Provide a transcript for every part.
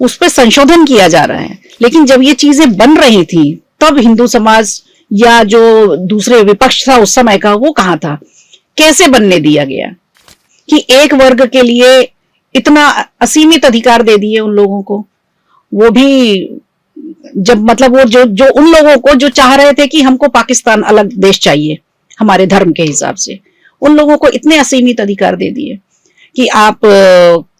उस पर संशोधन किया जा रहा है। लेकिन जब ये चीजें बन रही थी तब हिंदू समाज या जो दूसरे विपक्ष था उस समय का, वो कहाँ था? कैसे बनने दिया गया कि एक वर्ग के लिए इतना असीमित अधिकार दे दिए उन लोगों को? वो भी जब मतलब वो जो जो उन लोगों को जो चाह रहे थे कि हमको पाकिस्तान अलग देश चाहिए हमारे धर्म के हिसाब से, उन लोगों को इतने असीमित अधिकार दे दिए कि आप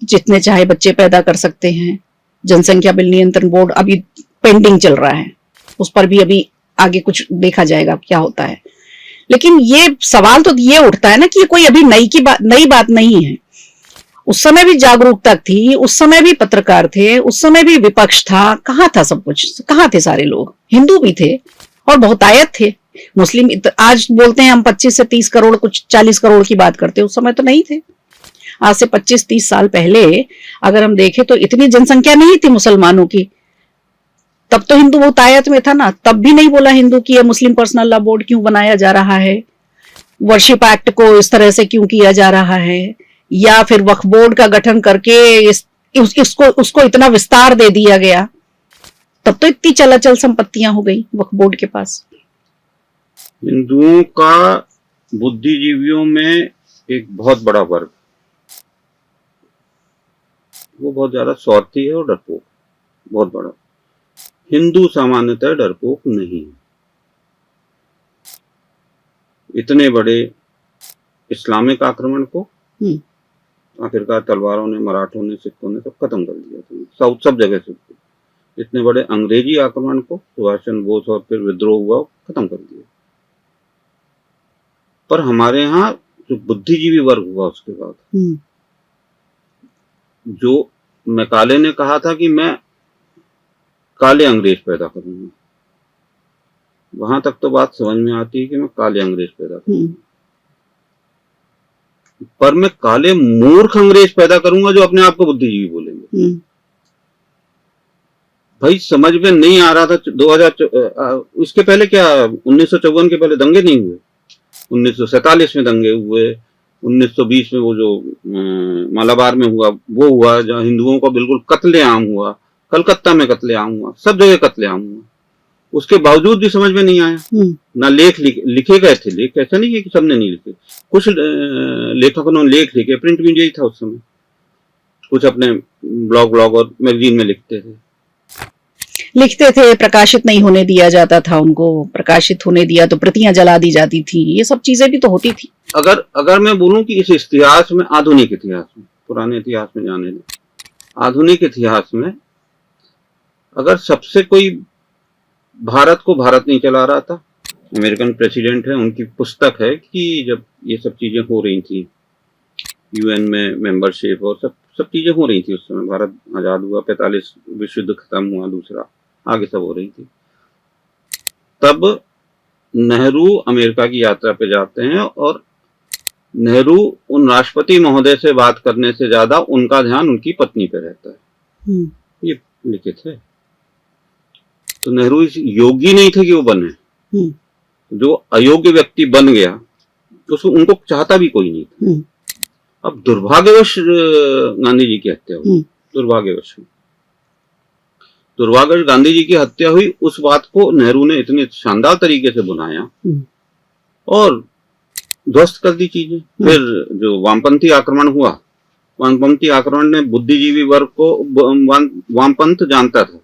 जितने चाहे बच्चे पैदा कर सकते हैं। जनसंख्या बिल नियंत्रण बोर्ड अभी पेंडिंग चल रहा है, उस पर भी अभी आगे कुछ देखा जाएगा क्या होता है। लेकिन ये सवाल तो ये उठता है ना कि ये कोई अभी नई बात नहीं है। उस समय भी जागरूकता थी, उस समय भी पत्रकार थे, उस समय भी विपक्ष था। कहाँ था सब कुछ? कहाँ थे सारे लोग? हिंदू भी थे और बहुतायत थे। मुस्लिम आज बोलते हैं हम 25 से 30 करोड़, कुछ 40 करोड़ की बात करते हैं, उस समय तो नहीं थे। आज से 25-30 साल पहले अगर हम देखें तो इतनी जनसंख्या नहीं थी मुसलमानों की। तब तो हिंदू बहुतायत में था ना, तब भी नहीं बोला हिंदू की मुस्लिम पर्सनल लॉ बोर्ड क्यों बनाया जा रहा है, वर्शिप एक्ट को इस तरह से क्यों किया जा रहा है, या फिर वक्फ बोर्ड का गठन करके उसको इतना विस्तार दे दिया गया। तब तो इतनी चलाचल संपत्तियां हो गई वक्फ बोर्ड के पास। हिंदुओं का बुद्धिजीवियों में एक बहुत बड़ा वर्ग, वो बहुत ज्यादा स्वार्थी है और डरपोक, बहुत बड़ा। हिंदू सामान्यतः डरपोक नहीं। इतने बड़े इस्लामिक आक्रमण को आखिरकार तलवारों ने, मराठों ने, सिखों ने सब खत्म कर दिया, सब जगह से। इतने बड़े अंग्रेजी आक्रमण को सुभाष चंद्र बोस और फिर विद्रोह हुआ, खत्म कर दिया। पर हमारे यहाँ जो बुद्धिजीवी वर्ग हुआ उसके बाद, जो मैकाले ने कहा था कि मैं काले अंग्रेज पैदा करूंगा, वहां तक तो बात समझ में आती है कि मैं काले अंग्रेज पैदा करूंगा, पर मैं काले मूर्ख अंग्रेज पैदा करूंगा जो अपने आप को बुद्धिजीवी बोलेंगे। भाई समझ में नहीं आ रहा था। 2000 इसके पहले क्या, 1954 के पहले दंगे नहीं हुए? 1947 में दंगे हुए, 1920 में वो जो मालाबार में हुआ वो हुआ, जहाँ हिंदुओं का बिल्कुल कत्लेआम हुआ, कलकत्ता में कत्लेआम हुआ, सब जगह कत्लेआम हुआ। उसके बावजूद भी समझ में नहीं आया। ना लेख लिखे गए थे, लेख ऐसा नहीं है कि सबने नहीं लिखे, कुछ लेखकों ने लेख लिखे, प्रिंट मीडिया ही था उस समय, कुछ अपने ब्लॉग और मैगजीन में लिखते थे, प्रकाशित नहीं होने दिया जाता था उनको, प्रकाशित होने दिया तो प्रतियां जला दी जाती थी, ये सब चीजें भी तो होती थी। अगर मैं बोलूं कि इस इतिहास में, आधुनिक इतिहास में, पुराने इतिहास में जाने दें, आधुनिक इतिहास में अगर सबसे कोई भारत को भारत नहीं चला रहा था, अमेरिकन प्रेसिडेंट है, उनकी पुस्तक है कि जब ये सब चीजें हो रही थी, यूएन में मेंबरशिप और सब चीजें हो रही थी उस समय, भारत आजाद हुआ, 45 विश्व युद्ध खत्म हुआ, दूसरा आगे सब हो रही थी, तब नेहरू अमेरिका की यात्रा पे जाते हैं और नेहरू उन राष्ट्रपति महोदय से बात करने से ज्यादा उनका ध्यान उनकी पत्नी पे रहता है। ये लिखित है। तो नेहरू इस योग्य नहीं थे कि वो बने, जो अयोग्य व्यक्ति बन गया तो उनको चाहता भी कोई नहीं था। अब दुर्भाग्यवश गांधी जी की हत्या हुई, दुर्भाग्यवश गांधी जी की हत्या हुई। उस बात को नेहरू ने इतने शानदार तरीके से बुनाया और ध्वस्त कर दी चीजें। फिर जो वामपंथी आक्रमण हुआ, वामपंथी आक्रमण ने बुद्धिजीवी वर्ग को, वामपंथ जानता था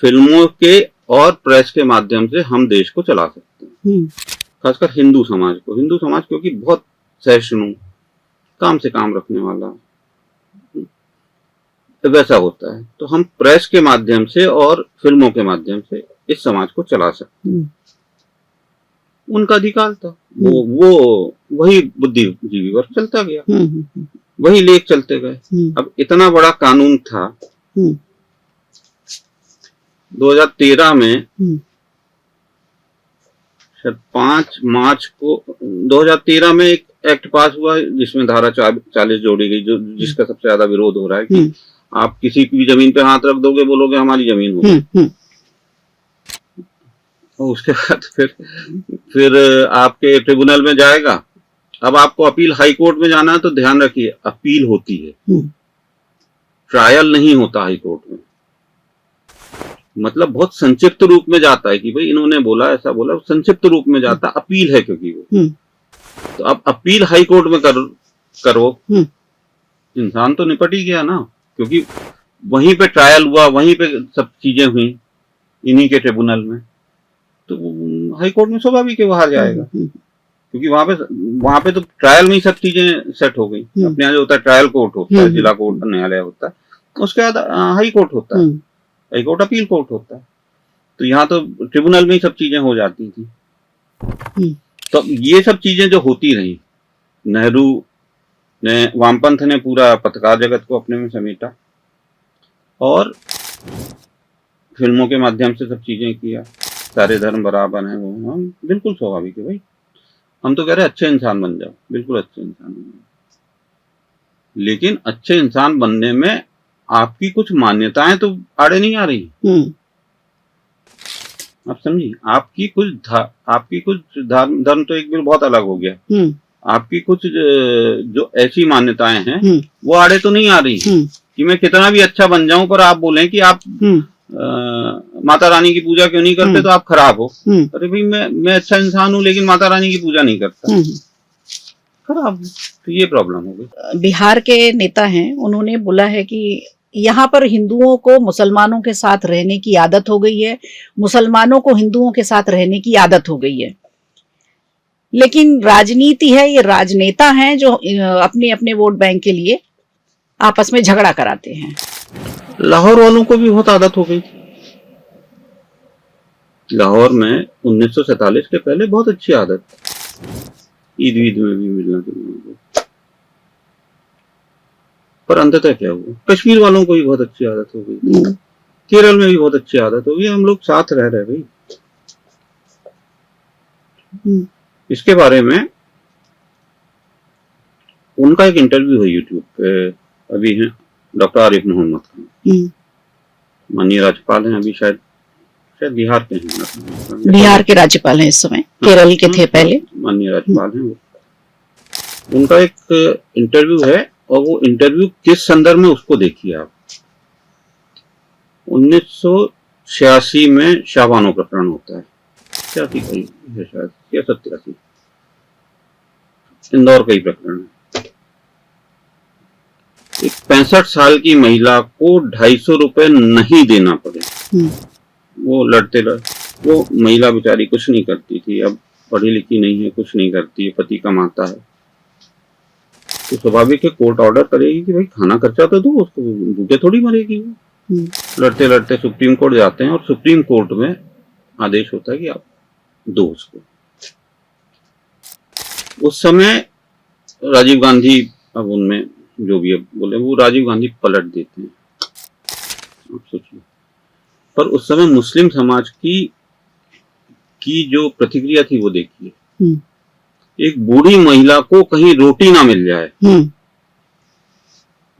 फिल्मों के और प्रेस के माध्यम से हम देश को चला सकते हैं, खासकर हिंदू समाज को। हिंदू समाज क्योंकि बहुत सहिष्णु, काम से काम रखने वाला वैसा होता है, तो हम प्रेस के माध्यम से और फिल्मों के माध्यम से इस समाज को चला सकते हैं। उनका अधिकार था, वो वही बुद्धिजीवी वर्ग चलता गया, वही लेख चलते गए। अब इतना बड़ा कानून था, 2013 में शायद 5 मार्च को 2013 में एक एक्ट पास हुआ जिसमें धारा 40 जोड़ी गई, जो जिसका सबसे ज्यादा विरोध हो रहा है कि आप किसी की भी जमीन पे हाथ रख दोगे, बोलोगे हमारी जमीन होगी। और उसके बाद फिर आपके ट्रिब्यूनल में जाएगा। अब आपको अपील हाई कोर्ट में जाना है तो ध्यान रखिए अपील होती है, ट्रायल नहीं होता हाई कोर्ट में, मतलब बहुत संक्षिप्त रूप में जाता है कि भाई इन्होंने बोला ऐसा बोला, संक्षिप्त रूप में जाता, अपील है क्योंकि वो, तो अब अपील हाई कोर्ट में करो, इंसान तो निपट ही गया ना, क्योंकि वहीं पे ट्रायल हुआ, वहीं पे सब चीजें हुई इन्हीं के ट्रिब्यूनल में, तो हाई कोर्ट में स्वाभाविक है वो हार जाएगा, क्योंकि वहां पे तो ट्रायल में ही सब चीजें सेट हो गई। अपने यहाँ जो होता है ट्रायल कोर्ट होता है, जिला कोर्ट न्यायालय होता है, उसके बाद हाई कोर्ट होता है, हाई कोर्ट अपील कोर्ट होता है, तो यहाँ तो ट्रिब्यूनल में ही सब चीजें हो जाती थी। तो ये सब चीजें जो होती रही, नेहरू ने, वामपंथ ने पूरा पत्रकार जगत को अपने में समेटा और फिल्मों के माध्यम से सब चीजें किया, सारे धर्म बराबर हैं, वो हम बिल्कुल स्वाभाविक है भाई, हम तो कह रहे हैं अच्छे इंसान बन जाओ, बिल्कुल अच्छे इंसान बन जाओ, लेकिन अच्छे इंसान बनने में आपकी कुछ मान्यताएं तो आड़े नहीं आ रही। आप समझिए, आपकी कुछ धर्म तो एक बिल बहुत अलग हो गया, आपकी कुछ जो ऐसी मान्यताएं हैं वो आड़े तो नहीं आ रही कि मैं कितना भी अच्छा बन जाऊं, पर आप बोलें कि आप माता रानी की पूजा क्यों नहीं करते, तो आप खराब हो। अरे भाई मैं अच्छा इंसान हूं लेकिन माता रानी की पूजा नहीं करता, खराब। तो ये प्रॉब्लम हो गई। बिहार के नेता हैं, उन्होंने बोला है कि यहाँ पर हिंदुओं को मुसलमानों के साथ रहने की आदत हो गई है, मुसलमानों को हिंदुओं के साथ रहने की आदत हो गई है, लेकिन राजनीति है, ये राजनेता हैं जो अपने अपने वोट बैंक के लिए आपस में झगड़ा कराते हैं। लाहौर वालों को भी बहुत आदत हो गई। लाहौर में 1947 के पहले बहुत अच्छी आदत, ईद में भी मिलना जुलना, पर अंततः क्या हुआ, कश्मीर वालों को भी बहुत अच्छी आदत हो गई, केरल में भी बहुत अच्छी आदत हो गई, हम लोग साथ रह रहे भाई। इसके बारे में उनका एक इंटरव्यू है यूट्यूब पे, अभी है डॉक्टर आरिफ मोहम्मद खान, माननीय राज्यपाल हैं अभी, शायद बिहार के हैं, बिहार के राज्यपाल हैं इस समय, केरल के थे पहले, माननीय राज्यपाल हैं वो। उनका एक इंटरव्यू है, और वो इंटरव्यू किस संदर्भ में उसको देखिए आप। 1986 में शाहबानो प्रकरण होता है, 86 का ही शायद या 87, इंदौर का ही प्रकरण है। एक 65 साल की महिला को 250 रुपए नहीं देना पड़े, वो वो महिला बेचारी कुछ नहीं करती थी, अब पढ़ी लिखी नहीं है, कुछ नहीं करती है, पति कमाता है, तो स्वाभाविक है कोर्ट ऑर्डर करेगी कि भाई खाना खर्चा तो दो उसको, भूखे थोड़ी मरेगी वो। लड़ते लड़ते सुप्रीम कोर्ट जाते हैं, और सुप्रीम कोर्ट में आदेश होता है कि आप दो उसको। उस समय राजीव गांधी, अब उनमें जो भी बोले, वो राजीव गांधी पलट देते हैं, आप सोचिए। पर उस समय मुस्लिम समाज की जो प्रतिक्रिया थी वो देखिए, एक बूढ़ी महिला को कहीं रोटी ना मिल जाए,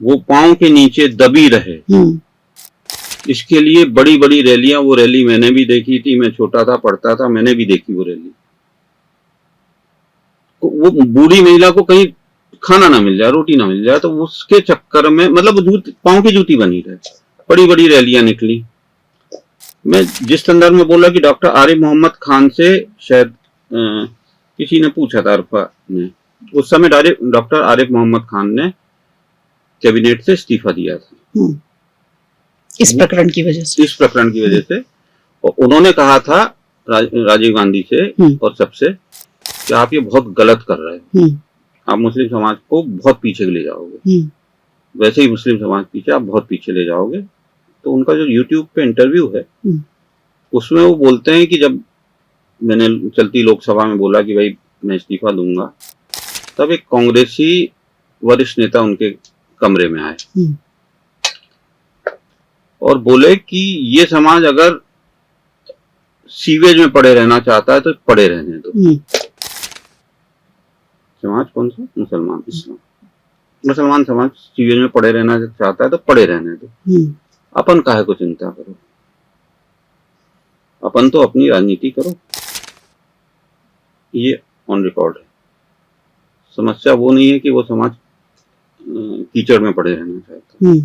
वो पांव के नीचे दबी रहे, इसके लिए बड़ी बड़ी रैलियां, वो रैली मैंने भी देखी थी, मैं छोटा था पढ़ता था, मैंने भी देखी वो रैली। वो बूढ़ी महिला को कहीं खाना ना मिल जाए, रोटी ना मिल जाए, तो उसके चक्कर में, मतलब पांव की जूती बनी रहे, बड़ी बड़ी रैलियां निकली। मैं जिस संदर्भ में बोला कि डॉक्टर आरिफ मोहम्मद खान से शायद किसी ने पूछा था, अरफा ने, उस समय डॉक्टर आरिफ मोहम्मद खान ने कैबिनेट से इस्तीफा दिया था इस प्रकरण की वजह से, और उन्होंने कहा था राजीव गांधी से और सबसे कि आप ये बहुत गलत कर रहे हो, आप मुस्लिम समाज को बहुत पीछे ले जाओगे, वैसे ही मुस्लिम समाज पीछे, आप बहुत पीछे ले जाओगे। तो उनका जो यूट्यूब पे इंटरव्यू है, उसमें वो बोलते हैं कि जब मैंने चलती लोकसभा में बोला कि भाई मैं इस्तीफा दूंगा, तब एक कांग्रेसी वरिष्ठ नेता उनके कमरे में आए और बोले कि ये समाज अगर सीवेज में पड़े रहना चाहता है तो पड़े रहने दो। समाज कौन सा? मुसलमान, इस्लाम, मुसलमान समाज सीवेज में पड़े रहना चाहता है तो पड़े रहने दो, अपन काहे को चिंता करो, अपन तो अपनी राजनीति करो। ये ऑन रिकॉर्ड है। समस्या वो नहीं है कि वो समाज कीचड़ में पड़े रहना चाहता है,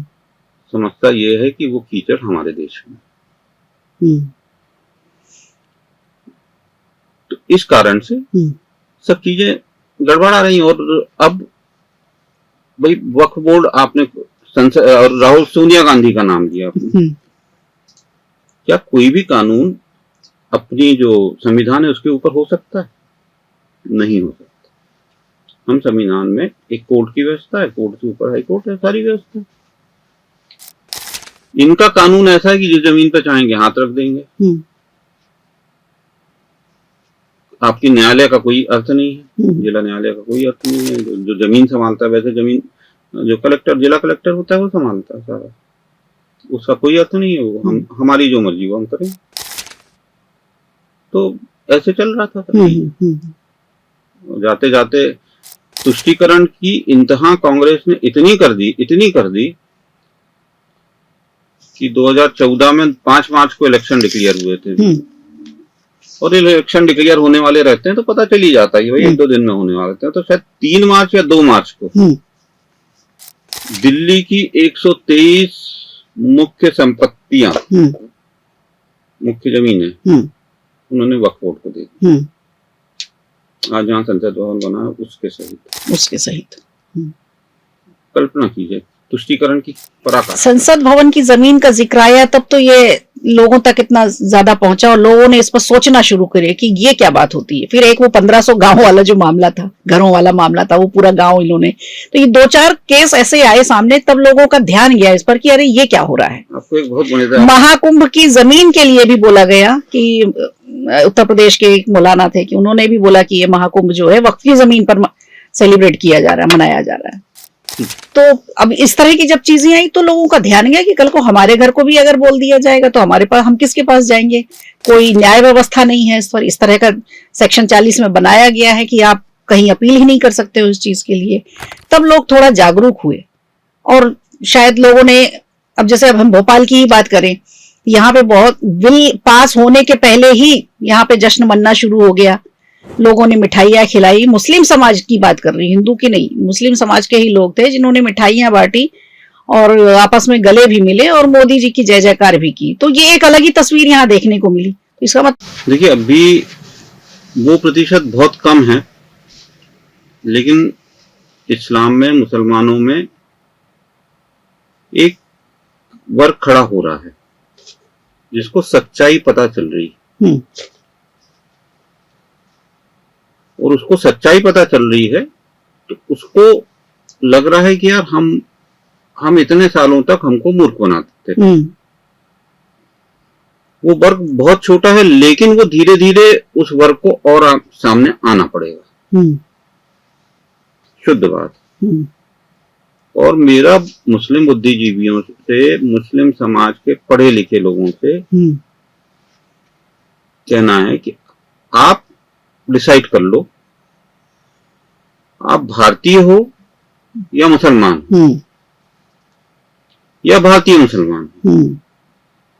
समस्या ये है कि वो कीचड़ हमारे देश में, हम्म, तो इस कारण से सब चीजें गड़बड़ा रही। और अब भाई वक्फ बोर्ड आपने संसद और राहुल सोनिया गांधी का नाम लिया आपने, क्या कोई भी कानून अपनी जो संविधान है उसके ऊपर हो सकता है? नहीं हो सकता। हम संविधान में एक कोर्ट की व्यवस्था है, कोर्ट के ऊपर हाई कोर्ट है, सारी व्यवस्था है। इनका कानून ऐसा है कि जिस जमीन पर चाहेंगे हाथ रख देंगे। आपकी न्यायालय का कोई अर्थ नहीं है, जिला न्यायालय का कोई अर्थ नहीं है। जो जमीन संभालता है, वैसे जमीन जो कलेक्टर, जिला कलेक्टर होता है वो संभालता है सारा, उसका कोई अर्थ नहीं है। वो हमारी जो मर्जी वो हम करें। तो ऐसे चल रहा था। जाते जाते तुष्टीकरण की इंतहा कांग्रेस ने इतनी कर दी कि 2014 में 5 मार्च को इलेक्शन डिक्लेयर हुए थे। और इलेक्शन डिक्लेयर होने वाले रहते हैं तो पता चल ही जाता है भाई 1-2 दिन में होने वाले थे। तो शायद 3 मार्च या 2 मार्च को दिल्ली की 123 मुख्य संपत्तियां, मुख्य जमीनें उन्होंने वक्फ बोर्ड को दे दी। आज जहाँ संसद भवन बना है उसके सहित कल्पना कीजिए तुष्टीकरण की पराकाष्ठा। संसद भवन की जमीन का जिक्र आया तब तो ये लोगों तक इतना ज्यादा पहुंचा और लोगों ने इस पर सोचना शुरू करे कि ये क्या बात होती है। फिर एक वो 1500 गांव वाला जो मामला था, घरों वाला मामला था, वो पूरा गांव इन्होंने, तो ये 2-4 केस ऐसे आए सामने, तब लोगों का ध्यान गया इस पर कि अरे ये क्या हो रहा है। आपको एक बहुत बड़ी महाकुंभ की जमीन के लिए भी बोला गया कि उत्तर प्रदेश के एक मौलाना थे कि उन्होंने भी बोला कि ये महाकुंभ जो है वक्फ की जमीन पर सेलिब्रेट किया जा रहा है, मनाया जा रहा है। तो अब इस तरह की जब चीजें आई तो लोगों का ध्यान गया कि कल को हमारे घर को भी अगर बोल दिया जाएगा तो हमारे पास, हम किसके पास जाएंगे? कोई न्याय व्यवस्था नहीं है इस पर। इस तरह का सेक्शन 40 में बनाया गया है कि आप कहीं अपील ही नहीं कर सकते हो इस चीज के लिए। तब लोग थोड़ा जागरूक हुए और शायद लोगों ने, अब जैसे अब हम भोपाल की ही बात करें, यहाँ पे बहुत बिल पास होने के पहले ही यहाँ पे जश्न मनना शुरू हो गया। लोगों ने मिठाइयां खिलाई। मुस्लिम समाज की बात कर रही, हिंदू की नहीं, मुस्लिम समाज के ही लोग थे जिन्होंने मिठाइयां बांटी और आपस में गले भी मिले और मोदी जी की जय जयकार भी की। तो ये एक अलग ही तस्वीर यहाँ देखने को मिली। तो इसका मतलब देखिए, अभी वो प्रतिशत बहुत कम है, लेकिन इस्लाम में, मुसलमानों में एक वर्ग खड़ा हो रहा है जिसको सच्चाई पता चल रही है। और उसको सच्चाई पता चल रही है तो उसको लग रहा है कि यार हम इतने सालों तक हमको मूर्ख बनाते थे। वो वर्ग बहुत छोटा है, लेकिन वो धीरे धीरे उस वर्ग को और सामने आना पड़ेगा। शुद्ध बात। और मेरा मुस्लिम बुद्धिजीवियों से, मुस्लिम समाज के पढ़े लिखे लोगों से कहना है कि आप डिसाइड कर लो, आप भारतीय हो या मुसलमान, या भारतीय मुसलमान।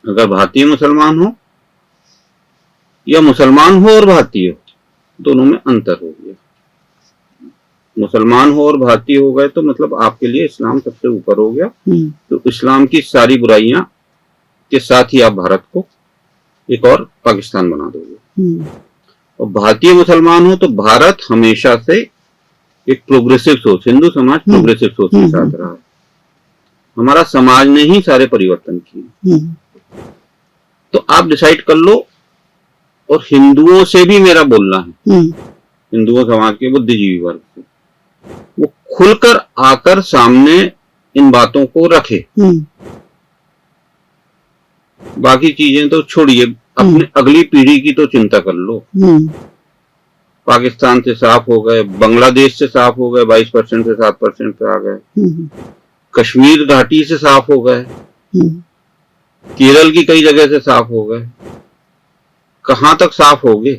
अगर भारतीय मुसलमान हो या मुसलमान हो और भारतीय हो, दोनों में अंतर हो गया। मुसलमान हो और भारतीय हो गए तो मतलब आपके लिए इस्लाम सबसे ऊपर हो गया। तो इस्लाम की सारी बुराइयां के साथ ही आप भारत को एक और पाकिस्तान बना दोगे। और भारतीय मुसलमान हो तो भारत हमेशा से एक प्रोग्रेसिव सोच, हिंदू समाज प्रोग्रेसिव सोच के साथ रहा है। हमारा समाज ने ही सारे परिवर्तन किए। तो आप डिसाइड कर लो। और हिंदुओं से भी मेरा बोलना है, हिंदुओं समाज के बुद्धिजीवी वर्ग से, वो खुलकर आकर सामने इन बातों को रखे। बाकी चीजें तो छोड़िए, अपने अगली पीढ़ी की तो चिंता कर लो। पाकिस्तान से साफ हो गए, बांग्लादेश से साफ हो गए, 22% से 7% पे आ गए, कश्मीर घाटी से साफ हो गए, केरल की कई जगह से साफ हो गए। कहां तक साफ होंगे?